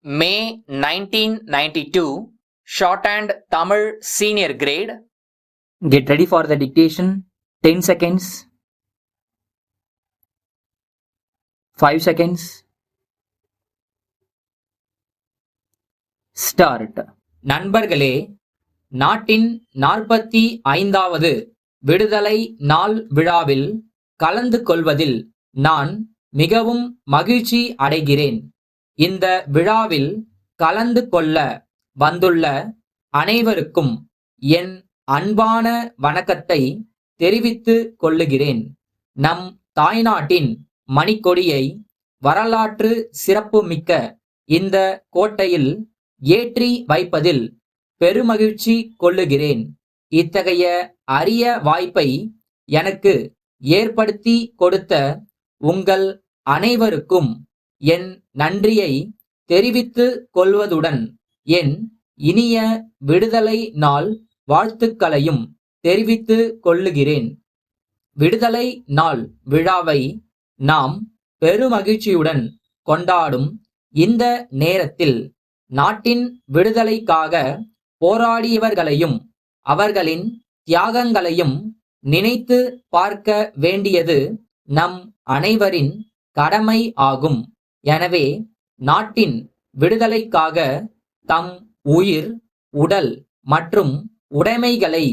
May 1992, Shorthand Tamil Senior Grade. Get ready for the dictation. 10 seconds. 5 seconds. Start. நண்பர்களே, நாட்டின் 45வது விடுதலை நாள் விழாவில் கலந்து கொள்வதில் நான் மிகவும் மகிழ்ச்சி அடைகிறேன். இந்த விழாவில் கலந்து கொள்ள வந்துள்ள அனைவருக்கும் என் அன்பான வணக்கத்தை தெரிவித்துக் கொள்ளுகிறேன். நம் தாய்நாட்டின் மணிக்கொடியை வரலாற்று சிறப்புமிக்க இந்த கோட்டையில் ஏற்றி வைப்பதில் பெருமகிழ்ச்சி கொள்ளுகிறேன். இத்தகைய அரிய வாய்ப்பை எனக்கு ஏற்படுத்தி கொடுத்த உங்கள் அனைவருக்கும் என் நன்றியை தெரிவித்துக் கொள்வதுடன் என் இனிய விடுதலை நாள் வாழ்த்துக்களையும் தெரிவித்துக் கொள்ளுகிறேன். விடுதலை நாள் விழாவை நாம் பெருமகிழ்ச்சியுடன் கொண்டாடும் இந்த நேரத்தில் நாட்டின் விடுதலைக்காக போராடியவர்களையும் அவர்களின் தியாகங்களையும் நினைத்து பார்க்க வேண்டியது நம் அனைவரின் கடமை ஆகும். எனவே நாட்டின் விடுதலைக்காக தம் உயிர், உடல் மற்றும் உடைமைகளை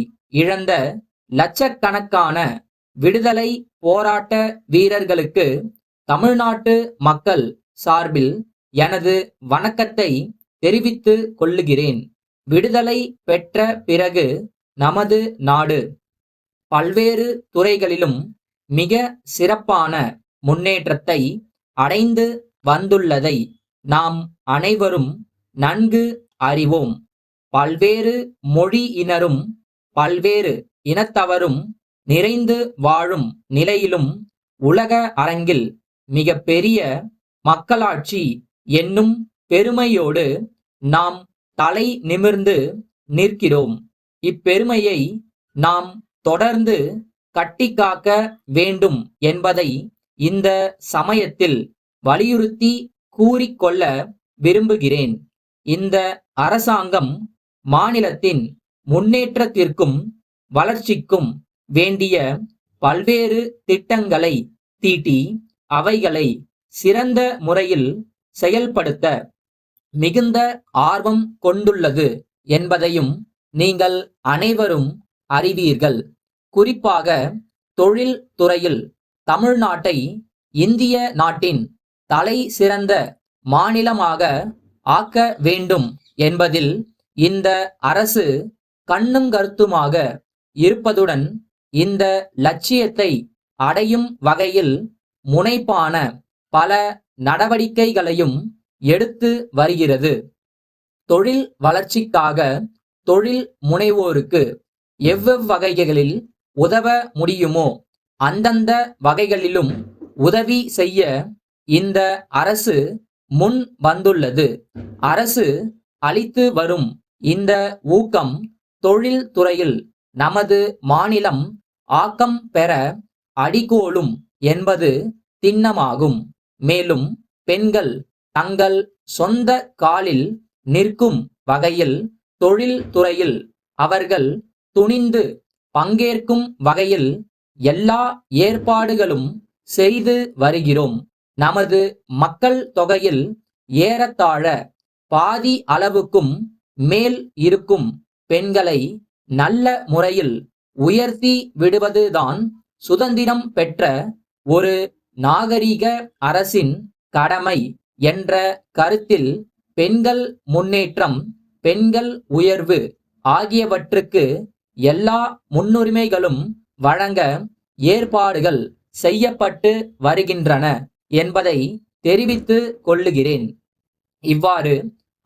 இழந்த லட்சக்கணக்கான விடுதலை போராட்ட வீரர்களுக்கு தமிழ்நாட்டு மக்கள் சார்பில் எனது வணக்கத்தை தெரிவித்துக் கொள்ளுகிறேன். விடுதலை பெற்ற பிறகு நமது நாடு பல்வேறு துறைகளிலும் மிக சிறப்பான முன்னேற்றத்தை அடைந்து வந்துள்ளதை நாம் அனைவரும் நன்கு அறிவோம். பல்வேறு மொழியினரும் பல்வேறு இனத்தவரும் நிறைந்து வாழும் நிலையிலும் உலக அரங்கில் மிக பெரிய மக்களாட்சி என்னும் பெருமையோடு நாம் தலை நிமிர்ந்து நிற்கிறோம். இப்பெருமையை நாம் தொடர்ந்து கட்டிக்காக்க வேண்டும் என்பதை இந்த சமயத்தில் வலியுறுத்தி கூறிக்கொள்ள விரும்புகிறேன். இந்த அரசாங்கம் மாநிலத்தின் முன்னேற்றத்திற்கும் வளர்ச்சிக்கும் வேண்டிய பல்வேறு திட்டங்களை தீட்டி அவைகளை சிறந்த முறையில் செயல்படுத்த மிகுந்த ஆர்வம் கொண்டுள்ளது என்பதையும் நீங்கள் அனைவரும் அறிவீர்கள். குறிப்பாக தொழில் துறையில் தமிழ்நாட்டை இந்திய நாட்டின் தலை சிறந்த மாநிலமாக ஆக்க வேண்டும் என்பதில் இந்த அரசு கண்ணும் கருத்துமாக இருப்பதுடன் இந்த லட்சியத்தை அடையும் வகையில் முனைப்பான பல நடவடிக்கைகளையும் எடுத்து வருகிறது. தொழில் வளர்ச்சிக்காக தொழில் முனைவோருக்கு எவ்வகைகளில் உதவ முடியுமோ அந்தந்த வகைகளிலும் உதவி செய்ய இந்த அரசு முன் வந்துள்ளது. அரசு அளித்து வரும் இந்த ஊக்கம் தொழில் துறையில் நமது மாநிலம் ஆக்கம் பெற அடிகோலும் என்பது திண்ணமாகும். மேலும் பெண்கள் தங்கள் சொந்த காலில் நிற்கும் வகையில் தொழில் துறையில் அவர்கள் துணிந்து பங்கேற்கும் வகையில் எல்லா ஏற்பாடுகளும் செய்து வருகிறோம். நமது மக்கள் தொகையில் ஏறத்தாழ பாதி அளவுக்கும் மேல் இருக்கும் பெண்களை நல்ல முறையில் உயர்த்தி விடுவதுதான் சுதந்திரம் பெற்ற ஒரு நாகரிக அரசின் கடமை என்ற கருத்தில் பெண்கள் முன்னேற்றம், பெண்கள் உயர்வு ஆகியவற்றுக்கு எல்லா முன்னுரிமைகளும் வழங்க ஏற்பாடுகள் செய்யப்பட்டு வருகின்றன என்பதை தெரிவித்துக் கொள்ளுகிறேன். இவ்வாறு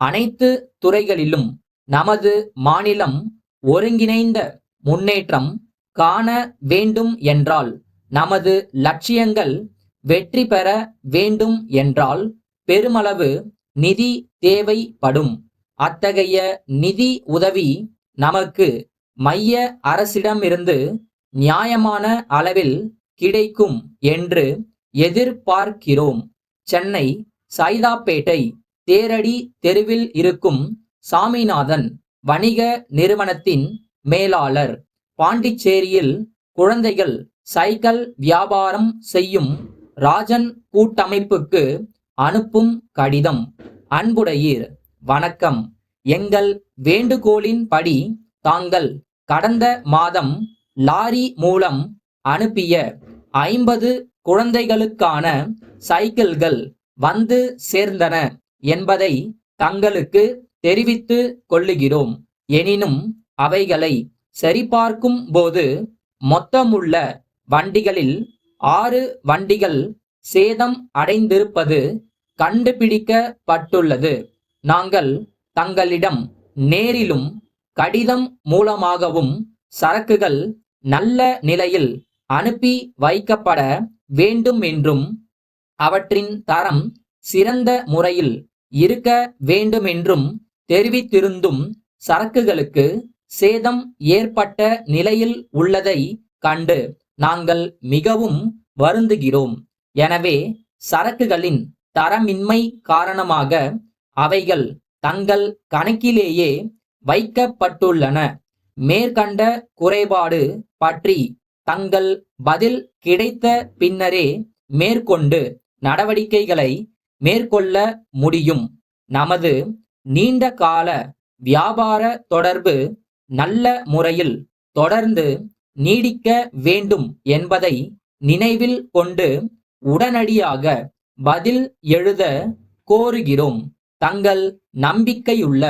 அனைத்து துறைகளிலும் நமது மாநிலம் ஒருங்கிணைந்த முன்னேற்றம் காண வேண்டும் என்றால், நமது லட்சியங்கள் வெற்றி பெற வேண்டும் என்றால் பெருமளவு நிதி தேவைப்படும். அத்தகைய நிதி உதவி நமக்கு மைய அரசிடமிருந்து நியாயமான அளவில் கிடைக்கும் என்று எதிர்பார்க்கிறோம். சென்னை சைதாப்பேட்டை தேரடி தெருவில் இருக்கும் சாமிநாதன் வணிக நிறுவனத்தின் மேலாளர். பாண்டிச்சேரியில் குழந்தைகள் சைக்கிள் வியாபாரம் செய்யும் ராஜன் கூட்டமைப்புக்கு அனுப்பும் கடிதம். அன்புடையீர், வணக்கம். எங்கள் வேண்டுகோளின்படி தாங்கள் கடந்த மாதம் லாரி மூலம் அனுப்பிய 50 குழந்தைகளுக்கான சைக்கிள்கள் வந்து சேர்ந்தன என்பதை தங்களுக்கு தெரிவித்து கொள்ளுகிறோம். எனினும் அவைகளை சரிபார்க்கும் போது மொத்தமுள்ள வண்டிகளில் 6 வண்டிகள் சேதம் அடைந்திருப்பது கண்டுபிடிக்கப்பட்டுள்ளது. நாங்கள் தங்களிடம் நேரிலும் கடிதம் மூலமாகவும் சரக்குகள் நல்ல நிலையில் அனுப்பி வைக்கப்பட வேண்டும் என்றும் அவற்றின் தரம் சிறந்த முறையில் இருக்க வேண்டுமென்றும் தெரிவித்திருந்தும் சரக்குகளுக்கு சேதம் ஏற்பட்ட நிலையில் உள்ளதை கண்டு நாங்கள் மிகவும் வருந்துகிறோம். எனவே சரக்குகளின் தரமின்மை காரணமாக அவைகள் தங்கள் கணக்கிலேயே வைக்கப்பட்டுள்ளன. மேற்கண்ட குறைபாடு பற்றி தங்கள் பதில் கிடைத்த பின்னரே மேற்கொண்டு நடவடிக்கைகளை மேற்கொள்ள முடியும். நமது நீண்ட கால வியாபார தொடர்பு நல்ல முறையில் தொடர்ந்து நீடிக்க வேண்டும் என்பதை நினைவில் கொண்டு உடனடியாக பதில் எழுத கோருகிறோம். தங்கள் நம்பிக்கையுள்ள